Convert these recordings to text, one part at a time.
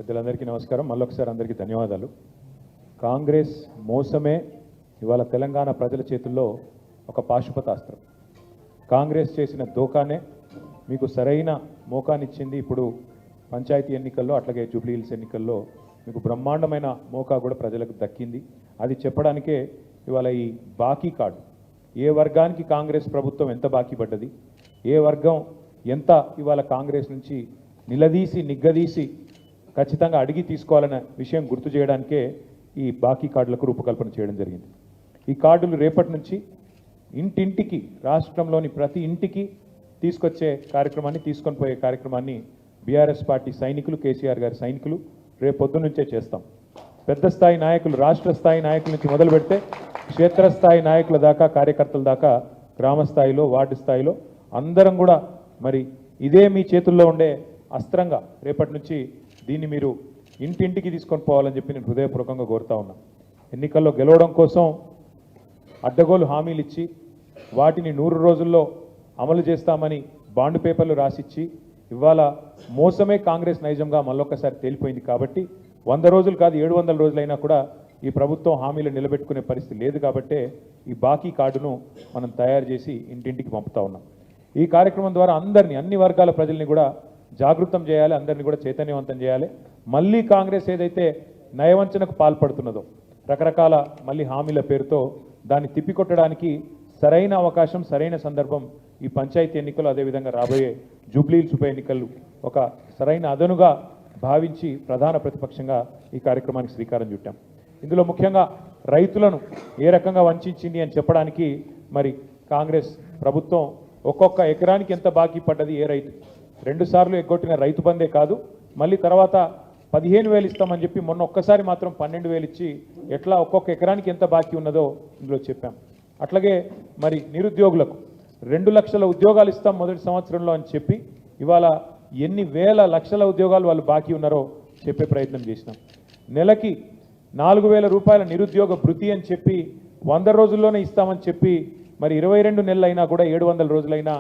పెద్దలందరికీ నమస్కారం. మళ్ళొకసారి అందరికీ ధన్యవాదాలు. కాంగ్రెస్ మోసమే ఇవాళ తెలంగాణ ప్రజల చేతుల్లో ఒక పాశుపతాస్త్రం. కాంగ్రెస్ చేసిన దోకానే మీకు సరైన మోకానిచ్చింది. ఇప్పుడు పంచాయతీ ఎన్నికల్లో అట్లాగే జూబ్లీ హిల్స్ ఎన్నికల్లో మీకు బ్రహ్మాండమైన మోకా కూడా ప్రజలకు దక్కింది. అది చెప్పడానికే ఇవాళ ఈ బాకీ కార్డు, ఏ వర్గానికి కాంగ్రెస్ ప్రభుత్వం ఎంత బాకీ పడ్డది, ఏ వర్గం ఎంత ఇవాళ కాంగ్రెస్ నుంచి నిలదీసి నిగ్గదీసి ఖచ్చితంగా అడిగి తీసుకోవాలనే విషయం గుర్తు చేయడానికే ఈ బాకీ కార్డులకు రూపకల్పన చేయడం జరిగింది. ఈ కార్డులు రేపటి నుంచి ఇంటింటికి, రాష్ట్రంలోని ప్రతి ఇంటికి తీసుకొచ్చే కార్యక్రమాన్ని, తీసుకొని పోయే కార్యక్రమాన్ని బీఆర్ఎస్ పార్టీ సైనికులు, కేసీఆర్ గారి సైనికులు రేపు పొద్దు నుంచే చేస్తాం. పెద్ద స్థాయి నాయకులు, రాష్ట్ర స్థాయి నాయకుల నుంచి మొదలు పెడితే క్షేత్రస్థాయి నాయకుల దాకా, కార్యకర్తల దాకా, గ్రామ స్థాయిలో, వార్డు స్థాయిలో అందరం కూడా మరి ఇదే మీ చేతుల్లో ఉండే అస్త్రంగా రేపటి నుంచి దీన్ని మీరు ఇంటింటికి తీసుకొని పోవాలని చెప్పి నేను హృదయపూర్వకంగా కోరుతా ఉన్నా. ఎన్నికల్లో గెలవడం కోసం అడ్డగోలు హామీలు ఇచ్చి వాటిని 100 రోజుల్లో అమలు చేస్తామని బాండ్ పేపర్లు రాసిచ్చి ఇవాళ మోసమే కాంగ్రెస్ నైజంగా మళ్ళొక్కసారి తేలిపోయింది. కాబట్టి 100 రోజులు కాదు 700 రోజులైనా కూడా ఈ ప్రభుత్వం హామీలు నిలబెట్టుకునే పరిస్థితి లేదు. కాబట్టే ఈ బాకీ కార్డును మనం తయారు చేసి ఇంటింటికి పంపుతా ఉన్నాం. ఈ కార్యక్రమం ద్వారా అందరినీ, అన్ని వర్గాల ప్రజల్ని కూడా జాగృతం చేయాలి, అందరినీ కూడా చైతన్యవంతం చేయాలి. మళ్ళీ కాంగ్రెస్ ఏదైతే నయవంచనకు పాల్పడుతున్నదో, రకరకాల మళ్ళీ హామీల పేరుతో దాన్ని తిప్పికొట్టడానికి సరైన అవకాశం, సరైన సందర్భం ఈ పంచాయతీ ఎన్నికలు, అదేవిధంగా రాబోయే జూబ్లీ హిల్స్ ఉప ఎన్నికలు ఒక సరైన అదనుగా భావించి ప్రధాన ప్రతిపక్షంగా ఈ కార్యక్రమానికి శ్రీకారం చుట్టాం. ఇందులో ముఖ్యంగా రైతులను ఏ రకంగా వంచింది అని చెప్పడానికి మరి కాంగ్రెస్ ప్రభుత్వం ఒక్కొక్క ఎకరానికి ఎంత బాకీ పడ్డది, ఏ రైతు 2 సార్లు ఎగ్గొట్టిన రైతు బందే కాదు, మళ్ళీ తర్వాత 15,000 ఇస్తామని చెప్పి మొన్న ఒక్కసారి మాత్రం 12,000 ఇచ్చి ఎట్లా ఒక్కొక్క ఎకరానికి ఎంత బాకీ ఉన్నదో ఇందులో చెప్పాం. అట్లాగే మరి నిరుద్యోగులకు 2 లక్షల ఉద్యోగాలు ఇస్తాం మొదటి సంవత్సరంలో అని చెప్పి ఇవాళ ఎన్ని వేల లక్షల ఉద్యోగాలు వాళ్ళు బాకీ ఉన్నారో చెప్పే ప్రయత్నం చేసినాం. నెలకి 4,000 రూపాయల నిరుద్యోగ భృతి అని చెప్పి 100 రోజుల్లోనే ఇస్తామని చెప్పి మరి 22 నెలలైనా కూడా 700 రోజులైనా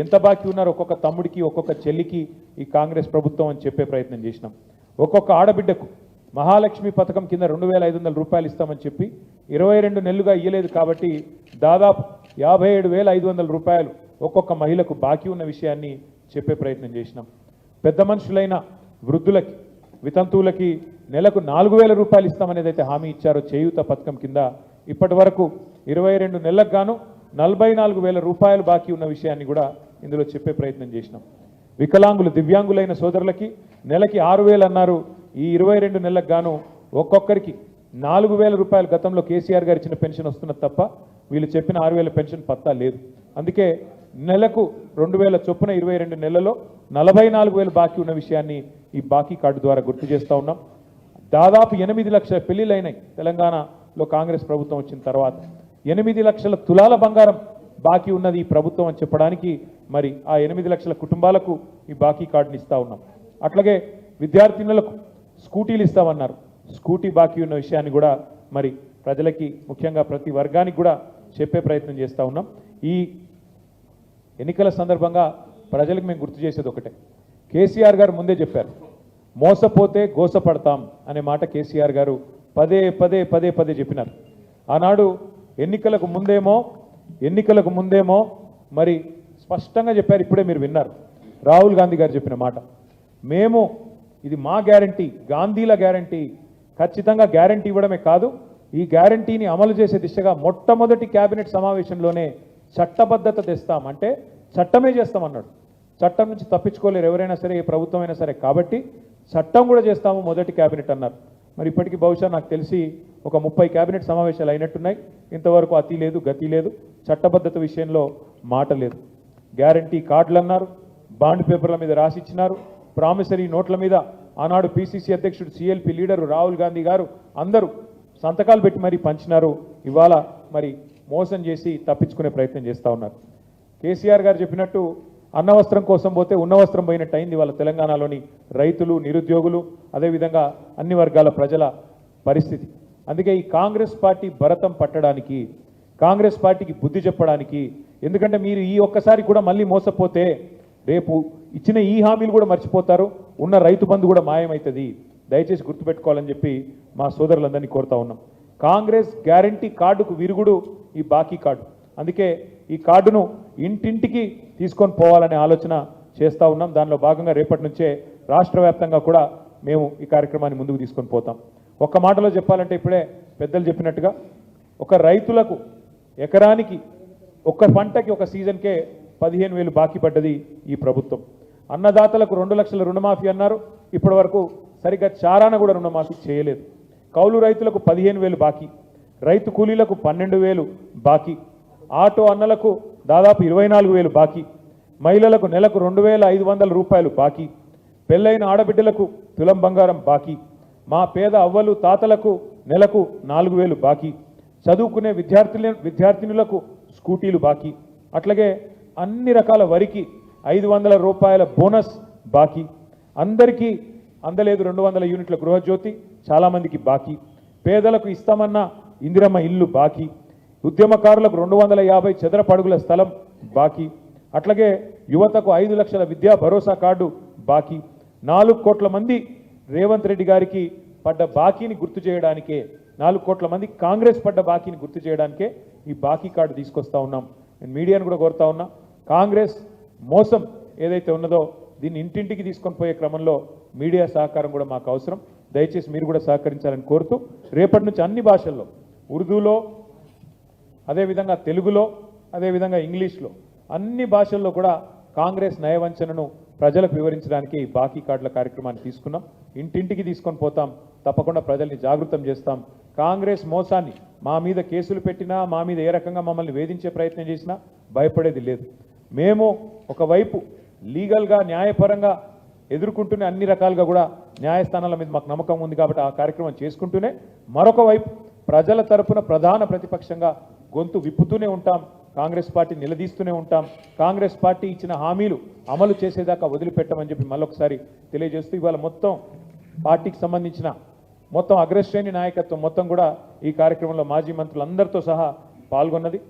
ఎంత బాకీ ఉన్నారో ఒక్కొక్క తమ్ముడికి, ఒక్కొక్క చెల్లికి ఈ కాంగ్రెస్ ప్రభుత్వం అని చెప్పే ప్రయత్నం చేసినాం. ఒక్కొక్క ఆడబిడ్డకు మహాలక్ష్మి పథకం కింద 2,500 రూపాయలు ఇస్తామని చెప్పి 22 నెలలుగా ఇయ్యలేదు. కాబట్టి దాదాపు 57,500 రూపాయలు ఒక్కొక్క మహిళకు బాకీ ఉన్న విషయాన్ని చెప్పే ప్రయత్నం చేసినాం. పెద్ద మనుషులైన వృద్ధులకి, వితంతువులకి నెలకు 4,000 రూపాయలు ఇస్తామనేది అయితే హామీ ఇచ్చారో చేయూత పథకం కింద ఇప్పటి వరకు 22 నెలలకు గాను 44,000 రూపాయలు బాకీ ఉన్న విషయాన్ని కూడా ఇందులో చెప్పే ప్రయత్నం చేసినాం. వికలాంగులు, దివ్యాంగులైన సోదరులకి నెలకి 6,000 అన్నారు. ఈ 22 నెలలకు గాను ఒక్కొక్కరికి 4,000 రూపాయలు గతంలో కేసీఆర్ గారు ఇచ్చిన పెన్షన్ వస్తున్నది తప్ప వీళ్ళు చెప్పిన 6,000 పెన్షన్ పత్తా లేదు. అందుకే నెలకు 2,000 చొప్పున 22 నెలల్లో 44,000 బాకీ ఉన్న విషయాన్ని ఈ బాకీ కార్డు ద్వారా గుర్తు చేస్తూ ఉన్నాం. దాదాపు 8 లక్షల పెళ్లిళ్ళైనాయి తెలంగాణలో కాంగ్రెస్ ప్రభుత్వం వచ్చిన తర్వాత. 8 లక్షల తులాల బంగారం బాకీ ఉన్నది ఈ ప్రభుత్వం అని చెప్పడానికి మరి ఆ 8 లక్షల కుటుంబాలకు ఈ బాకీ కార్డుని ఇస్తూ ఉన్నాం. అట్లాగే విద్యార్థినులకు స్కూటీలు ఇస్తామన్నారు. స్కూటీ బాకీ ఉన్న విషయాన్ని కూడా మరి ప్రజలకి, ముఖ్యంగా ప్రతి వర్గానికి కూడా చెప్పే ప్రయత్నం చేస్తూ ఉన్నాం. ఈ ఎన్నికల సందర్భంగా ప్రజలకు మేము గుర్తు చేసేది ఒకటే, కేసీఆర్ గారు ముందే చెప్పారు, మోసపోతే గోసపడతాం అనే మాట కేసీఆర్ గారు పదే పదే పదే పదే చెప్పినారు. ఆనాడు ఎన్నికలకు ముందేమో మరి స్పష్టంగా చెప్పారు. ఇప్పుడే మీరు విన్నారు రాహుల్ గాంధీ గారు చెప్పిన మాట, మేము ఇది మా గ్యారంటీ, గాంధీల గ్యారంటీ, ఖచ్చితంగా గ్యారంటీ ఇవ్వడమే కాదు ఈ గ్యారంటీని అమలు చేసే దిశగా మొట్టమొదటి కేబినెట్ సమావేశంలోనే చట్టబద్ధత తెస్తాం, అంటే చట్టమే చేస్తామన్నాడు. చట్టం నుంచి తప్పించుకోలేరు ఎవరైనా సరే, ఏ ప్రభుత్వం అయినా సరే. కాబట్టి చట్టం కూడా చేస్తాము మొదటి కేబినెట్ అన్నారు. మరి ఇప్పటికీ బహుశా నాకు తెలిసి ఒక 30 కేబినెట్ సమావేశాలు అయినట్టున్నాయి. ఇంతవరకు అతి లేదు, గతి లేదు, చట్టబద్ధత విషయంలో మాట లేదు. గ్యారంటీ కార్డులు అన్నారు, బాండ్ పేపర్ల మీద రాసిచ్చినారు, ప్రామిసరీ నోట్ల మీద ఆనాడు పిసిసి అధ్యక్షుడు, సిఎల్పి లీడరు రాహుల్ గాంధీ గారు అందరూ సంతకాలు పెట్టి మరీ పంచినారు. ఇవాళ మరి మోసం చేసి తప్పించుకునే ప్రయత్నం చేస్తూ ఉన్నారు. కేసీఆర్ గారు చెప్పినట్టు అన్నవస్త్రం కోసం పోతే ఉన్న వస్త్రం పోయినట్టు అయింది వాళ్ళ తెలంగాణలోని రైతులు, నిరుద్యోగులు, అదేవిధంగా అన్ని వర్గాల ప్రజల పరిస్థితి. అందుకే ఈ కాంగ్రెస్ పార్టీ భరతం పట్టడానికి, కాంగ్రెస్ పార్టీకి బుద్ధి చెప్పడానికి, ఎందుకంటే మీరు ఈ ఒక్కసారి కూడా మళ్ళీ మోసపోతే రేపు ఇచ్చిన ఈ హామీలు కూడా మర్చిపోతారు, ఉన్న రైతు బంధు కూడా మాయమవుతుంది, దయచేసి గుర్తుపెట్టుకోవాలని చెప్పి మా సోదరులందరినీ కోరుతా ఉన్నాం. కాంగ్రెస్ గ్యారంటీ కార్డుకు విరుగుడు ఈ బాకీ కార్డు. అందుకే ఈ కార్డును ఇంటింటికి తీసుకొని పోవాలనే ఆలోచన చేస్తూ ఉన్నాం. దానిలో భాగంగా రేపటి నుంచే రాష్ట్ర వ్యాప్తంగా కూడా మేము ఈ కార్యక్రమాన్ని ముందుకు తీసుకొని పోతాం. ఒక్క మాటలో చెప్పాలంటే ఇప్పుడే పెద్దలు చెప్పినట్టుగా ఒక రైతులకు ఎకరానికి ఒక్క పంటకి ఒక సీజన్కే 15,000 బాకీ పడ్డది ఈ ప్రభుత్వం. అన్నదాతలకు 2 లక్షల రుణమాఫీ అన్నారు, ఇప్పటి వరకు సరిగ్గా చారాన కూడా రుణమాఫీ చేయలేదు. కౌలు రైతులకు 15,000 బాకీ, రైతు కూలీలకు 12,000 బాకీ, ఆటో అన్నలకు దాదాపు 24,000 బాకీ, మహిళలకు నెలకు 2,500 రూపాయలు బాకీ, పెళ్ళైన ఆడబిడ్డలకు తులం బంగారం బాకీ, మా పేద అవ్వలు తాతలకు నెలకు 4,000 బాకీ, చదువుకునే విద్యార్థినులకు స్కూటీలు బాకీ, అట్లాగే అన్ని రకాల వరికి 500 రూపాయల బోనస్ బాకీ, అందరికీ అందలేదు 200 యూనిట్ల గృహజ్యోతి చాలామందికి బాకీ, పేదలకు ఇస్తామన్న ఇందిరమ్మ ఇల్లు బాకీ, ఉద్యమకారులకు 250 చదరపు అడుగుల స్థలం బాకీ, అట్లాగే యువతకు 5 లక్షల విద్యా భరోసా కార్డు బాకీ, 4 కోట్ల మంది రేవంత్ రెడ్డి గారికి పడ్డ బాకీని గుర్తు చేయడానికే, 4 కోట్ల మంది కాంగ్రెస్ పడ్డ బాకీని గుర్తు చేయడానికే ఈ బాకీ కార్డు తీసుకొస్తా ఉన్నాం. నేను మీడియాను కూడా కోరుతా ఉన్నా, కాంగ్రెస్ మోసం ఏదైతే ఉన్నదో దీన్ని ఇంటింటికి తీసుకొని పోయే క్రమంలో మీడియా సహకారం కూడా మాకు అవసరం. దయచేసి మీరు కూడా సహకరించాలని కోరుతూ రేపటి నుంచి అన్ని భాషల్లో, ఉర్దూలో, అదేవిధంగా తెలుగులో, అదేవిధంగా ఇంగ్లీష్లో, అన్ని భాషల్లో కూడా కాంగ్రెస్ నయవంచనను ప్రజలకు వివరించడానికి ఈ బాకీ కార్డుల కార్యక్రమాన్ని తీసుకున్నాం. ఇంటింటికి తీసుకొని పోతాం, తప్పకుండా ప్రజల్ని జాగృతం చేస్తాం. కాంగ్రెస్ మోసాన్ని మా మీద కేసులు పెట్టినా, మా మీద ఏ రకంగా మమ్మల్ని వేధించే ప్రయత్నం చేసినా భయపడేది లేదు. మేము ఒకవైపు లీగల్గా న్యాయపరంగా ఎదుర్కొంటూనే అన్ని రకాలుగా కూడా న్యాయస్థానాల మీద మాకు నమ్మకం ఉంది కాబట్టి ఆ కార్యక్రమం చేసుకుంటూనే మరొక వైపు ప్రజల తరపున ప్రధాన ప్రతిపక్షంగా గొంతు విప్పుతూనే ఉంటాం. కాంగ్రెస్ పార్టీ నిలదీస్తూనే ఉంటాం. కాంగ్రెస్ పార్టీ ఇచ్చిన హామీలు అమలు చేసేదాకా వదిలిపెట్టమని చెప్పి మళ్ళొకసారి తెలియజేస్తూ ఇవాళ మొత్తం పార్టీకి సంబంధించిన మొత్తం అగ్రశ్రేణి నాయకత్వం మొత్తం కూడా ఈ కార్యక్రమంలో మాజీ మంత్రులందరితో సహా పాల్గొన్నది.